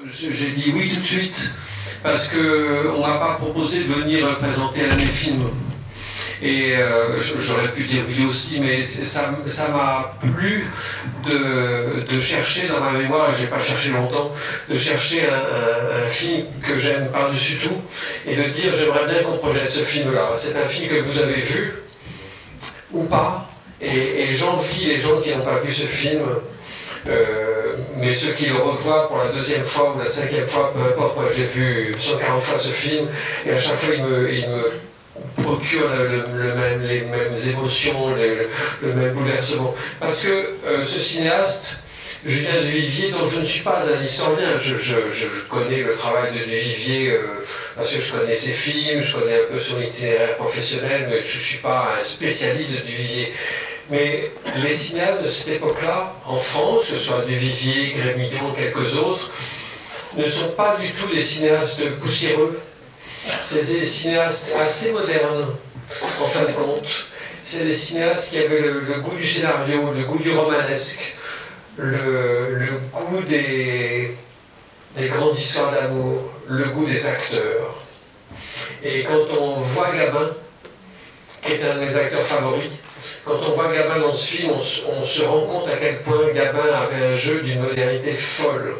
J'ai dit oui tout de suite, parce qu'on ne m'a pas proposé de venir présenter l'année film. Et j'aurais pu dire oui aussi, mais ça m'a plu de chercher dans ma mémoire, et je n'ai pas cherché longtemps, de chercher un film que j'aime par-dessus tout, et de dire j'aimerais bien qu'on projette ce film-là. C'est un film que vous avez vu, ou pas, et j'envie les gens qui n'ont pas vu ce film. Mais ceux qui le revoient pour la deuxième fois ou la cinquième fois, peu importe, moi j'ai vu 140 fois ce film, et à chaque fois il me procure les mêmes émotions, le même bouleversement. Parce que ce cinéaste, Julien Duvivier, dont je ne suis pas un historien, je connais le travail de Duvivier parce que je connais ses films, je connais un peu son itinéraire professionnel, mais je ne suis pas un spécialiste de Duvivier. Mais les cinéastes de cette époque-là, en France, que ce soit Duvivier, Grémillon, quelques autres, ne sont pas du tout des cinéastes poussiéreux. C'est des cinéastes assez modernes, en fin de compte. C'est des cinéastes qui avaient le goût du scénario, le goût du romanesque, le goût des grandes histoires d'amour, le goût des acteurs. Et quand on voit Gabin, qui est un de mes acteurs favoris, quand on voit Gabin dans ce film, on se rend compte à quel point Gabin avait un jeu d'une modernité folle.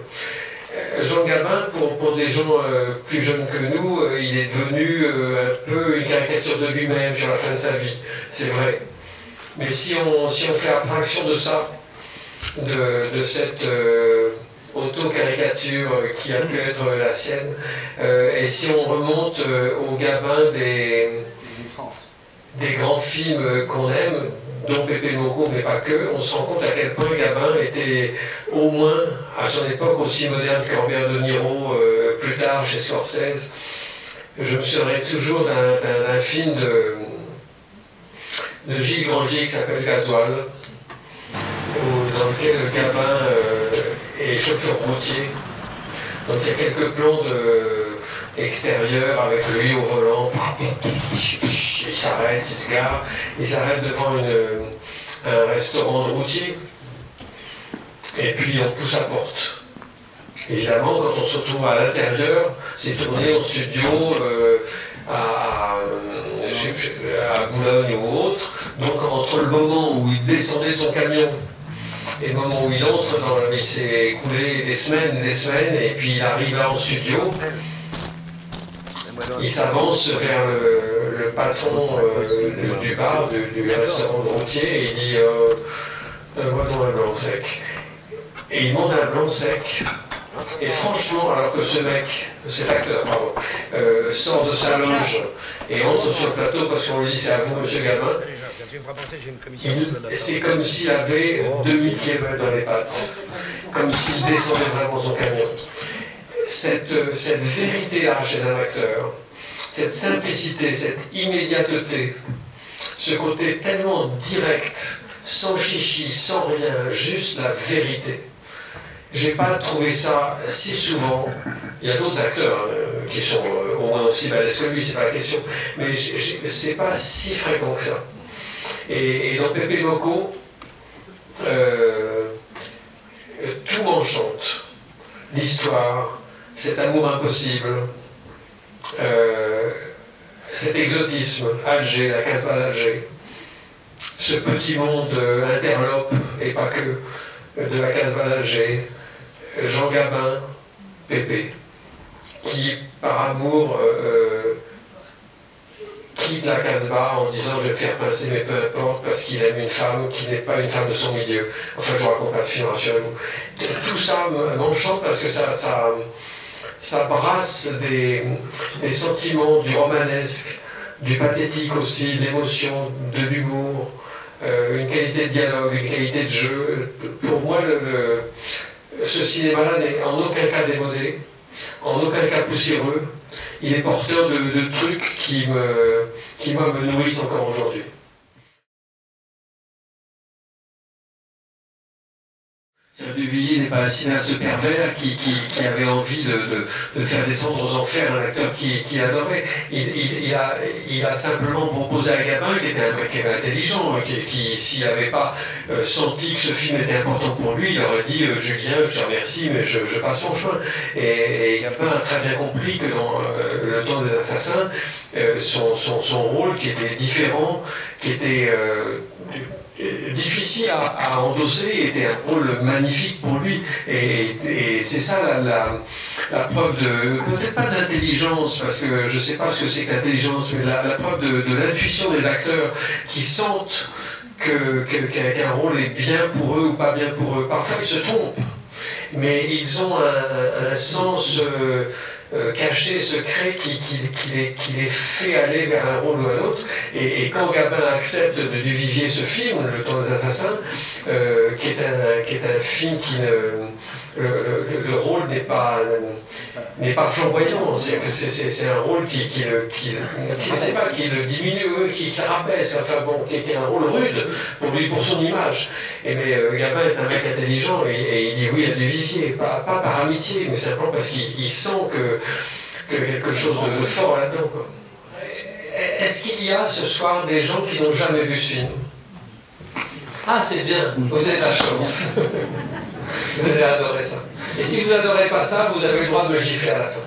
Jean Gabin, pour des gens plus jeunes que nous, il est devenu un peu une caricature de lui-même sur la fin de sa vie, c'est vrai. Mais si on fait abstraction de ça, de cette auto-caricature qui a pu être la sienne, et si on remonte au Gabin des grands films qu'on aime, dont Pepe Moko, mais pas que, on se rend compte à quel point Gabin était au moins, à son époque, aussi moderne que Robert De Niro, plus tard chez Scorsese. Je me souviendrai toujours d'un film de Gilles Grangier qui s'appelle Gasoil, dans lequel Gabin est chauffeur routier. Donc il y a quelques plans extérieurs avec lui au volant. Il s'arrête, il se gare, il s'arrête devant un restaurant de routier, et puis on pousse la porte. Évidemment, quand on se retrouve à l'intérieur, c'est tourné en studio à Boulogne ou autre, donc entre le moment où il descendait de son camion et le moment où il entre, il s'est écoulé des semaines, et puis il arrive là en studio. Il s'avance vers le patron du bar, du restaurant de routier, et il dit moi non, un blanc sec. Et il demande un blanc sec. Et franchement, alors que ce mec, cet acteur, pardon, sort de sa loge et entre sur le plateau parce qu'on lui dit c'est à vous, monsieur Gabin, c'est comme s'il avait 2000 km dans les pattes, comme s'il descendait vraiment son camion. Cette vérité-là chez un acteur, cette simplicité, cette immédiateté, ce côté tellement direct, sans chichi, sans rien, juste la vérité. J'ai pas trouvé ça si souvent. Il y a d'autres acteurs qui sont au moins aussi balèzes que lui, c'est pas la question. Mais c'est pas si fréquent que ça. Et dans Pepe Moko, tout m'enchante. L'histoire, cet amour impossible, cet exotisme, Alger, la Casbah d'Alger, ce petit monde interlope, et pas que, de la Casbah d'Alger, Jean Gabin, Pépé, qui par amour quitte la Casbah en disant je vais faire passer mais peu importe parce qu'il aime une femme qui n'est pas une femme de son milieu. Enfin je ne vous raconte pas le film, rassurez-vous. Tout ça m'enchante parce que ça brasse des sentiments du romanesque, du pathétique aussi, de l'émotion, de l'humour, une qualité de dialogue, une qualité de jeu. Pour moi, ce cinéma-là n'est en aucun cas démodé, en aucun cas poussiéreux. Il est porteur de trucs qui moi, me nourrissent encore aujourd'hui. Duvivier n'est pas un cinéaste pervers qui avait envie de faire descendre aux enfers un acteur qu'il adorait. Il a simplement proposé à Gabin, qui était un mec intelligent, qui s'il n'avait pas senti que ce film était important pour lui, il aurait dit Julien, je te remercie, mais je passe mon chemin. Et Gabin a très bien compris que dans Le Temps des Assassins, son rôle qui était différent, qui était difficile à endosser, était un rôle magnifique pour lui. Et c'est ça la preuve de, peut-être pas d'intelligence, parce que je ne sais pas ce que c'est que l'intelligence, mais la preuve de l'intuition des acteurs qui sentent qu'un rôle est bien pour eux ou pas bien pour eux. Parfois ils se trompent, mais ils ont un sens caché, secret, qui les fait aller vers un rôle ou un autre. Et quand Gabin accepte de Duvivier ce film, Le Temps des Assassins, qui est un film qui le rôle n'est pas flamboyant, c'est un rôle qui le diminue, qui le rabaisse, enfin bon, qui est un rôle rude pour son image. Mais Gabin est un mec intelligent et il dit oui à Duvivier, pas par amitié, mais simplement parce qu'il sent que quelque chose de fort là-dedans. Est-ce qu'il y a ce soir des gens qui n'ont jamais vu ce film? Ah, c'est bien, vous avez de la chance. Vous allez adorer ça. Et si vous n'adorez pas ça, vous avez le droit de me gifler à la fin.